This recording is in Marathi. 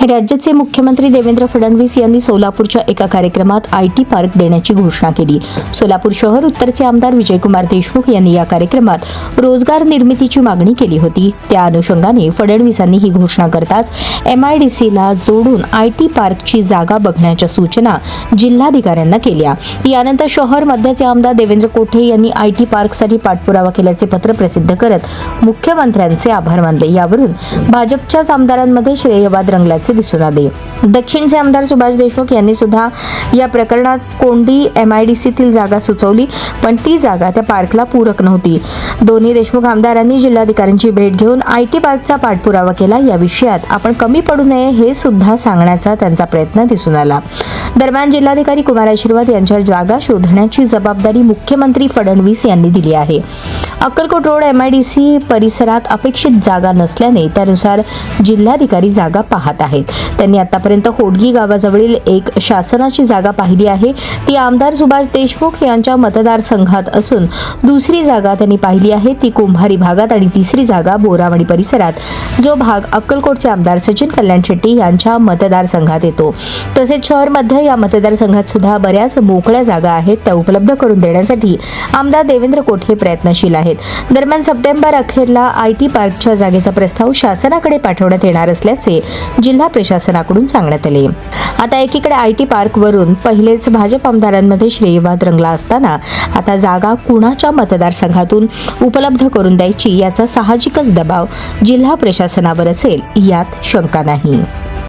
राज्याचे मुख्यमंत्री देवेंद्र फडणवीस यांनी सोलापूरच्या एका कार्यक्रमात आयटी पार्क देण्याची घोषणा केली। सोलापूर शहर उत्तरचे आमदार विजयकुमार देशमुख यांनी या कार्यक्रमात रोजगार निर्मितीची मागणी केली होती। त्या अनुषंगाने फडणवीसांनी ही घोषणा करताच MIDCला जोडून आयटी पार्कची जागा बघण्याच्या सूचना जिल्हाधिकाऱ्यांना केल्या। यानंतर शहर मध्याचे आमदार देवेंद्र कोठे यांनी आयटी पार्कसाठी पाठपुरावा केल्याचे पत्र प्रसिद्ध करत मुख्यमंत्र्यांचे आभार मानले। यावरून भाजपच्याच आमदारांमध्ये श्रेयवाद रंगल्याचे दिसून आले। दक्षिणचे आमदार सुभाष देशमुख यांनी सुद्धा या प्रकरणात कोंडी MIDCतील जागा सुचवली, पण ती जागा त्या पार्कला पूरक नव्हती। दोन्ही देशमुख आमदारांनी जिल्हाधिकाऱ्यांची भेट घेऊन आयटी पार्कचा पाठपुरावा केला। या विषयात आपण कमी पडू नये हे सुद्धा सांगण्याचा त्यांचा प्रयत्न दिसून आला। दरम्यान जिल्हाधिकारी कुमार आशीर्वाद यांच्या जागा शोधण्याची जबाबदारी मुख्यमंत्री फडणवीस यांनी दिली आहे। अक्कलकोट रोड MIDC परिसरात अपेक्षित जागा नसल्याने त्यानुसार जिल्हाधिकारी जागा पाहत आहेत। त्यांनी आतापर्यंत होडगी गावाजवळील एक शासनाची जागा पाहिली आहे, ती आमदार सुभाष देशमुख यांच्या मतदारसंघात असून दुसरी जागा त्यांनी पाहिली आहे ती कुंभारी भागात आणि तिसरी जागा बोरावणी परिसरात, जो भाग अक्कलकोटचे आमदार सचिन कल्याण शेट्टी यांच्या मतदारसंघात येतो। तसेच शहर मध्ये या मतदारसंघात सुद्धा बऱ्याच मोकळ्या जागा आहेत, त्या उपलब्ध करून देण्यासाठी आमदार देवेंद्र कोठे प्रयत्नशील आहेत। दरम्यान सप्टेंबर अखेरला आयटी पार्कच्या जागेचा प्रस्ताव शासनाकडे पाठवण्यात येणार असल्याचे जिल्हा प्रशासनाकडून सांगण्यात आले। आता एकीकडे आयटी पार्कवरून पहिलेच भाजप आमदारांमध्ये श्रेयवाद रंगला असताना आता जागा कुणाच्या मतदारसंघातून उपलब्ध करून द्यायची याचा साहजिकच दबाव जिल्हा प्रशासनावर असेल यात शंका नाही।